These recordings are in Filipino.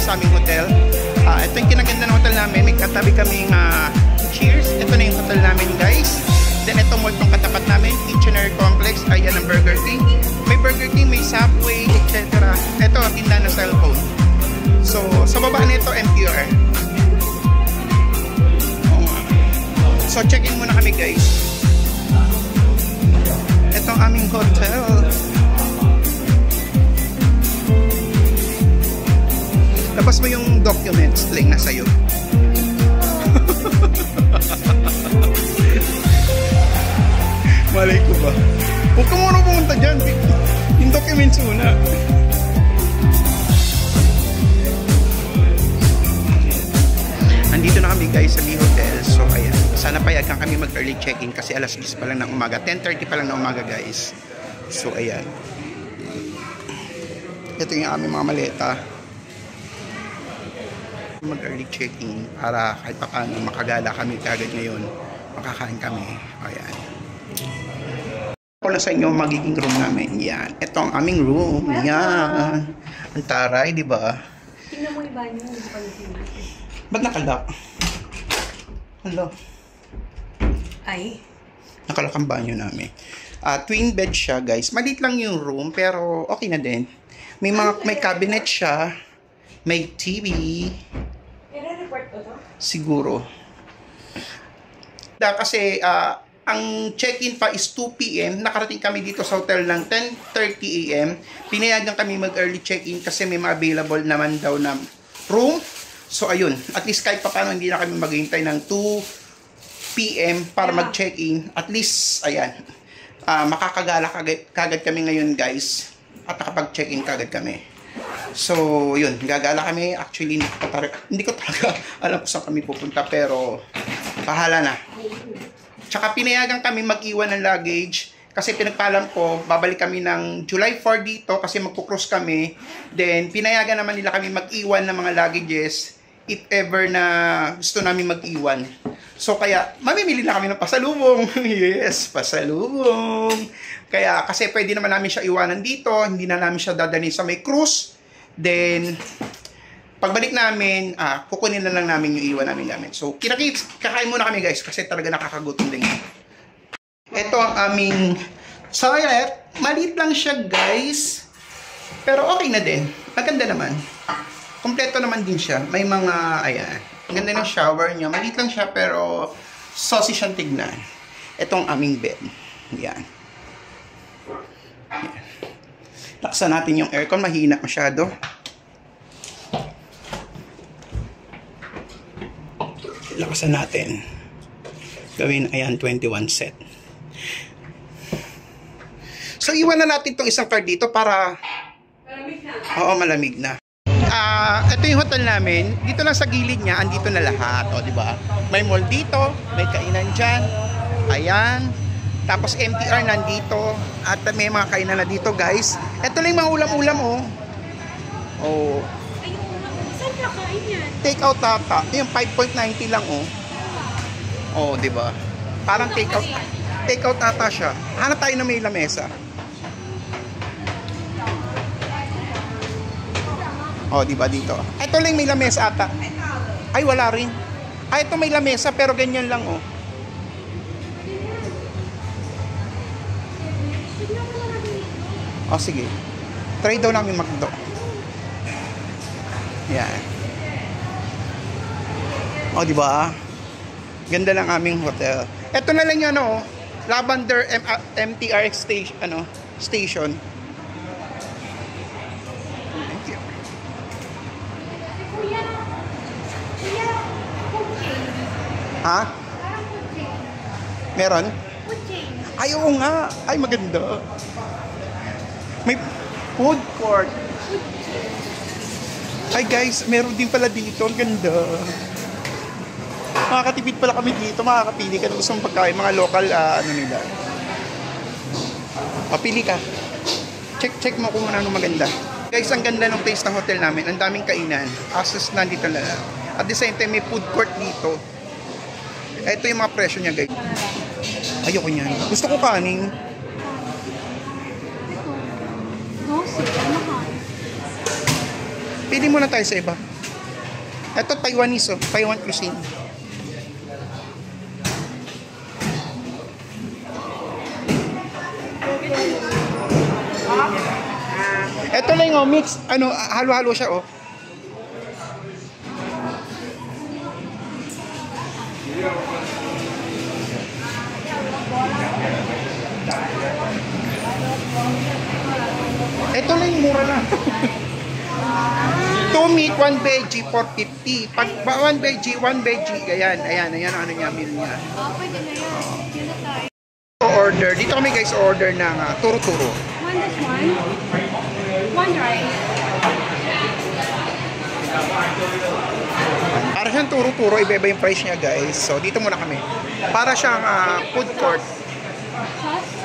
sa aming hotel. Ito yung kinaganda ng hotel namin. May katabi kaming Cheers. Ito na yung hotel namin, guys. Then ito mall itong katapat namin, Kitchener Complex. Ayan ang Burger King. May Burger King, may Subway, etc. Ito, tindahan ng cellphone. So, sa baba nito, MTR. So, check-in muna kami, guys. Ito ang aming hotel. Labas mo yung documents, link na sa'yo. Malay ko ba? Huwag ka muna pumunta dyan. Yung documents muna. Andito na kami, guys, sa hotel. So, ayan. Sana payagan kami mag-early check-in kasi alas 10 pa lang ng umaga. 10:30 pa lang ng umaga, guys. So, ayan. Ito yung aming mga maleta. Mag-early check-in para kahit pa paano makagala kami kagad ngayon. Makakain kami. Ayan. Ako na sa inyo magiging room namin. Yan. Ito ang aming room. Yan. Ang taray, di ba? Tingnan mo yung banyo. Ba't nakalock? Hello? Ay? Nakalock ang banyo namin. Twin bed siya, guys. Maliit lang yung room, pero okay na din. May cabinet siya. May TV. I-report ko to? Siguro. Kasi, ang check-in pa is 2 p.m. Nakarating kami dito sa hotel ng 10:30 a.m. Pinayagan kami mag-early check-in kasi may mga available naman daw na room. So, ayun. At least kahit pa paano hindi na kami maghihintay ng 2 p.m. para mag-check-in. At least, ayan. Makakagala kagad kami ngayon, guys. At nakapag-check-in kagad kami. So, yun. Gagala kami. Actually, hindi ko talaga alam kung saan kami pupunta. Pero, bahala na. Tsaka pinayagan kami mag-iwan ng luggage kasi pinagpalam ko, babalik kami ng July 4 dito kasi magpo-cruise kami. Then, pinayagan naman nila kami mag-iwan ng mga luggages if ever na gusto namin mag-iwan. So, kaya, mamimili na kami ng pasalubong. Yes, pasalubong. Kaya, kasi pwede naman namin siya iwanan dito, hindi na namin siya dadalhin sa may cruise. Then, pagbalik namin, kukunin na lang namin yung iwan namin gamit. So, kakain muna kami, guys, kasi talaga nakakagutom din. Ito ang aming toilet. Maliit lang siya, guys. Pero okay na din. Maganda naman. Kompleto naman din siya. May mga, ayan. Ang ganda ng shower niya. Maliit lang siya, pero saucy siyang tignan. Ito ang aming bed. Ayan. Ayan. Laksan natin yung aircon. Mahina masyado. Lakasan natin. Gawin, ayan, 21 set. So, iwan na natin itong isang card dito para... Malamig na. Oo, malamig na. Ito yung hotel namin. Dito lang sa gilid niya, andito na lahat. O, diba? May mall dito, may kainan dyan. Ayan. Tapos, MTR nandito. At may mga kainan na dito, guys. Ito lang yung mga ulam-ulam, oh. Oh. Saan kakain yan? Take out tata. Yung 5.90 lang, oh. Oh, di ba? Parang take out. Take out ata siya. Hanap tayo na may lamesa. Oh, di ba dito? Ito lang may lamesa ata. Ay, wala rin. Ay, ito may lamesa pero ganyan lang, oh. Oh, sige. Try daw namin McDo. Yan. Oh, di ba? Ganda ng aming hotel. Ito na lang yan, oh. Lavender MTRX station, station. Thank you. Ha? Meron? Ay, oo nga. Ay, maganda. May food court. Ay guys, meron din pala dito. Ang ganda. Makakatipid pala kami dito. Makakapili ka ng gusto mong pagkain. Mga local, nila. Papili ka. Check mo kung ano maganda. Guys, ang ganda ng place ng hotel namin. Ang daming kainan. Access nandito na lang. At the same time, may food court dito. Ito yung mga presyo niya, guys. Ayoko niyan. Gusto ko kanin. Pili muna tayo sa iba. Ito Taiwanese, oh. Taiwan cuisine. Ito lang oh, mix, ano, halo-halo siya oh. Ito lang yung mura na. 2 meat, 1 veggie, 450. Pag 1 veggie, 1 veggie, ayan, ano niya, meal niya. Pwede na yan. Yun na tayo. Order, dito kami guys order ng turo-turo. One this one. One rice. Para siyang turo-turo, iba-iba yung price niya guys. So dito muna kami. Para siyang food court. Sauce.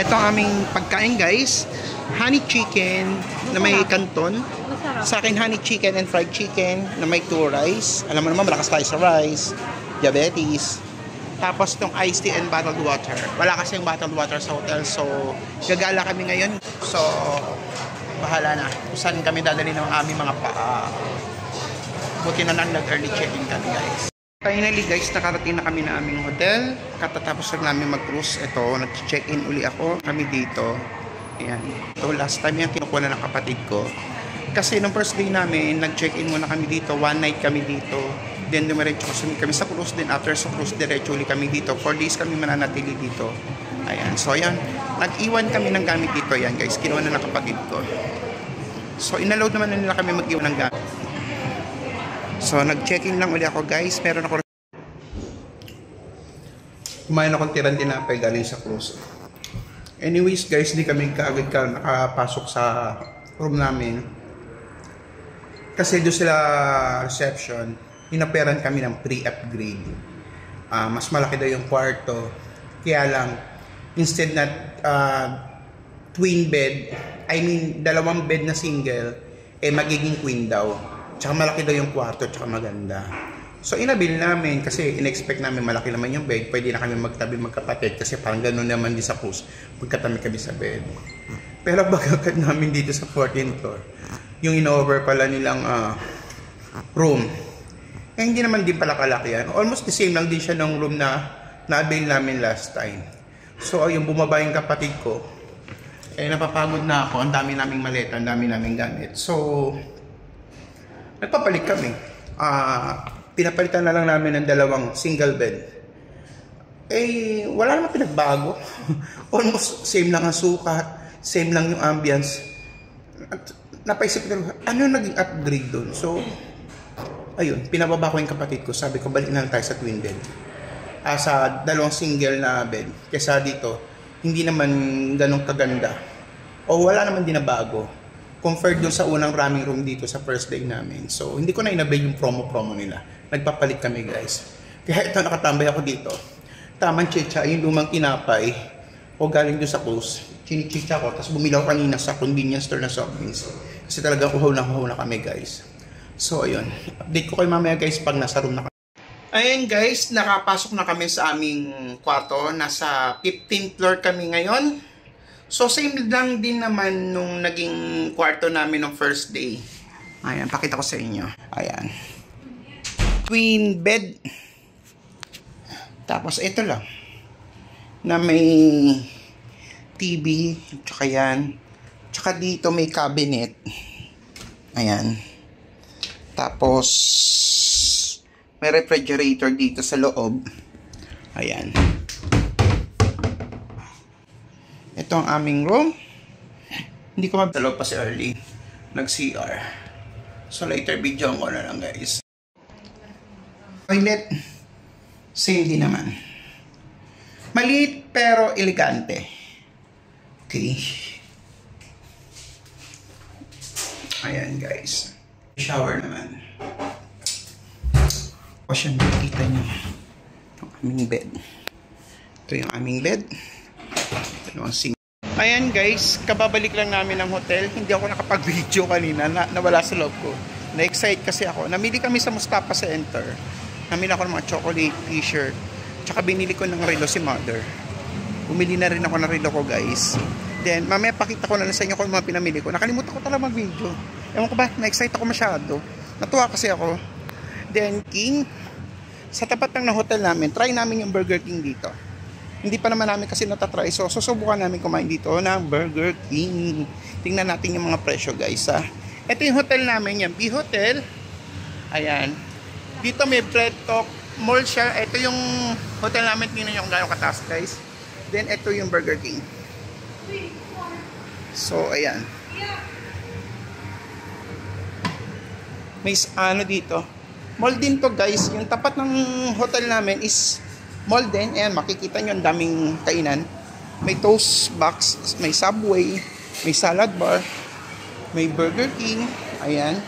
Ito ang aming pagkain guys. Honey chicken na may canton. Masarap. Sa akin honey chicken and fried chicken na may 2 rice. Alam mo naman malakas tayo sa rice. Diabetes. Tapos itong iced tea and bottled water. Wala kasi yung bottled water sa hotel. So gagala kami ngayon. So bahala na kung saan kami dadali ng aming mga buti na lang nag-early check-in kami guys. Finally guys, nakarating na kami na aming hotel. Katatapos lang namin mag-cruise. Ito, nag-check-in uli ako. Kami dito. Ayan. Ito, last time yan kinukuha na ng kapatid ko. Kasi nung first day namin, nag-check-in muna kami dito. 1 night kami dito. Then dumiretso kami sa cruise. Then after sa cruise, diretso uli kami dito. 4 days kami mananatili dito. Ayan. So ayan, nag-iwan kami ng gamit dito. Ayan guys, kinuha na ng kapatid ko. So inallowed naman na nila kami mag-iwan ng gamit. So, nag-check-in lang uli ako guys. Meron ako kumain akong tirang tinapay galing sa cruise. Anyways guys, di kami kaagad nakapasok sa room namin. Kasi doon sila reception, inaperan kami ng pre-upgrade. Mas malaki daw yung kwarto. Kaya lang, instead na twin bed, I mean, 2 bed na single, magiging queen daw. Tsaka malaki daw yung kwarto, tsaka maganda. So, inabil namin kasi in-expect namin malaki naman yung bed. Pwede na kami magtabi magkapatid kasi parang gano'n naman din sa cruise. Pagkatabi kami sa bed. Pero bagagad namin dito sa 14th floor, yung in-over pala nilang room. Hindi naman din pala kalaki yan. Almost the same lang din siya ng room na na-avail namin last time. So, ayun, bumaba yung kapatid ko. Napapagod na ako. Ang dami naming maleta, ang dami naming gamit. So, nagpapalit kami. Pinapalitan na lang namin ng 2 single bed. Wala naman pinagbago. Almost same lang ang sukat, same lang yung ambience. At napaisip ko, ano naging upgrade doon? So, ayun, pinababa ko yung kapatid ko. Sabi ko, balik na lang tayo sa twin bed. Sa 2 single na bed. Kesa dito, hindi naman ganong kaganda. O wala naman din na bago. Compared doon sa unang ramming room dito sa first day namin. So, hindi ko na inabail yung promo nila. Nagpapalit kami, guys. Kaya ito, nakatambay ako dito. Tamang chicha, yung lumang tinapay, o galing doon sa cruise. Chinichicha ko, tapos bumilaw kanina sa convenience store na soft drinks. Kasi talaga kuhaw na kami, guys. So, ayun. Update ko kayo mamaya, guys, pag nasa room na kami. Ayun, guys, nakapasok na kami sa aming kwarto. Nasa 15th floor kami ngayon. So, same lang din naman nung naging kwarto namin nung first day. Ayan, pakita ko sa inyo. Ayan. Queen bed. Tapos, ito lang. Na may TV. Tsaka yan. Tsaka dito may cabinet. Ayan. Tapos, may refrigerator dito sa loob. Ayan. Ito ang aming room. Hindi ko magdalaw pa si Early. Nag-CR. So later video ko na lang guys. Toilet. Same din naman. Maliit pero elegante. Okay. Ayan guys. Shower naman. O siya nakikita nyo. Ang aming bed. Ito yung aming bed. Ayan guys, kababalik lang namin ng hotel. Hindi ako nakapag-video kanina, nawala sa loob ko. Na-excite kasi ako. Namili kami sa Mustafa Center. Namili ako ng mga chocolate t-shirt. Tsaka binili ko ng relo si mother. Bumili na rin ako ng relo ko guys. Then, mamaya pakita ko na lang sa inyo kung mga pinamili ko. Nakalimutan ko talaga mag-video. Ewan ko ba, na-excite ako masyado. Natuwa kasi ako. Then, King, sa tapat ng hotel namin, try namin yung Burger King dito. Hindi pa naman namin kasi natatry. So, susubukan namin kumain dito ng Burger King. Tingnan natin yung mga presyo, guys, ha. Ito yung hotel namin, yan. B Hotel. Ayan. Dito may Bread Talk Mall siya. Ito yung hotel namin. Tingnan nyo kung gano'ng kataas, guys. Then, ito yung Burger King. So, ayan. May ano dito. Mall din to, guys. Yung tapat ng hotel namin is mall din. Ayan, makikita nyo ang daming kainan. May toast box, may Subway, may salad bar, may Burger King. Ayan.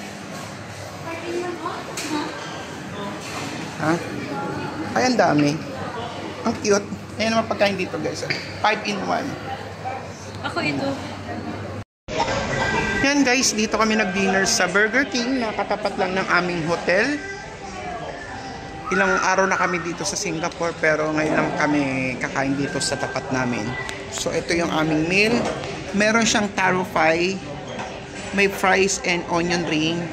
Ha? Ayan, dami. Ang cute. Ayan naman pagkain dito, guys. 5 in 1. Ako ito. Yan, guys, dito kami nag-dinner sa Burger King na katapat lang ng aming hotel. Ilang araw na kami dito sa Singapore pero ngayon lang kami kakain dito sa tapat namin. So ito yung aming meal. Meron siyang taro fry, may fries and onion ring,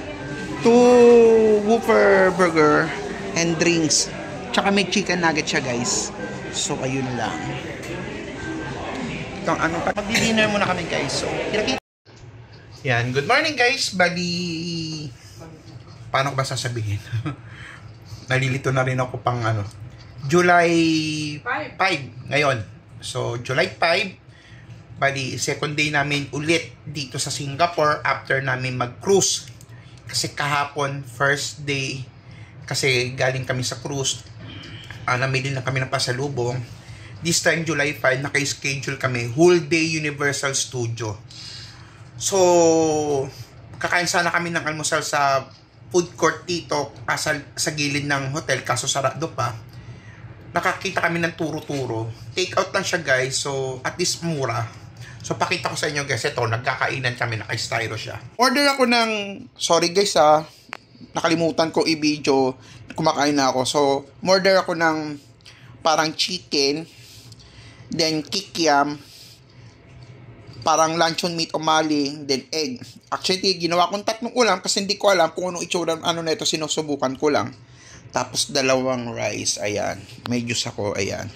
2 Whopper burger and drinks. Tsaka may chicken nugget siya, guys. So ayun lang. Itong anong pag-dinner muna kami, guys. So yan, good morning, guys. Bali, paano ko ba sasabihin? Nalilito na rin ako pang July 5 ngayon. So, July 5, bali, second day namin ulit dito sa Singapore after namin mag-cruise. Kasi kahapon, first day, kasi galing kami sa cruise, namili na kami ng pasalubong. This time, July 5, naka-schedule kami, whole day Universal Studio. So, kakain sana kami ng almusal sa food court dito sa gilid ng hotel, kaso sarado pa. Nakakita kami ng turo-turo. Take out lang siya, guys. So, at least mura. So, pakita ko sa inyo, guys. Ito, nagkakainan kami. Naka-styro siya. Order ako ng, sorry guys nakalimutan ko i-video. Kumakain na ako. So, order ako ng parang chicken, then kikiam, parang luncheon meat o maling, then egg. Actually, ginawa kong 3 ulam kasi hindi ko alam kung anong itsura, na ito, sinusubukan ko lang. Tapos 2 rice, ayan. May juice ako, ayan.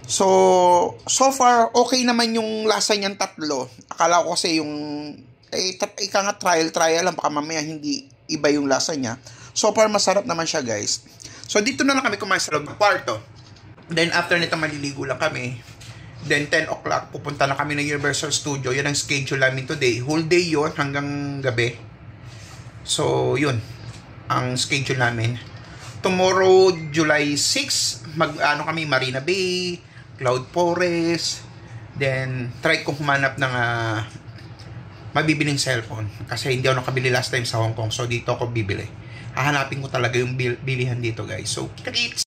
So far, okay naman yung lasa niyan 3. Akala ko kasi yung, ika nga trial lang, baka mamaya hindi iba yung lasa niya. So far, masarap naman siya, guys. So dito na lang kami kumain sa loob ng kwarto. Then after nito, maliligo lang kami. Then 10 o'clock, pupunta na kami ng Universal Studio. Yan ang schedule namin today. Whole day yon hanggang gabi. So, yun. Ang schedule namin. Tomorrow, July 6, kami, Marina Bay, Cloud Forest. Then, try kong humanap ng mabibiling cellphone. Kasi hindi ako nakabili last time sa Hong Kong. So, dito ako bibili. Hahanapin ko talaga yung bilihan dito, guys. So, kita-kits!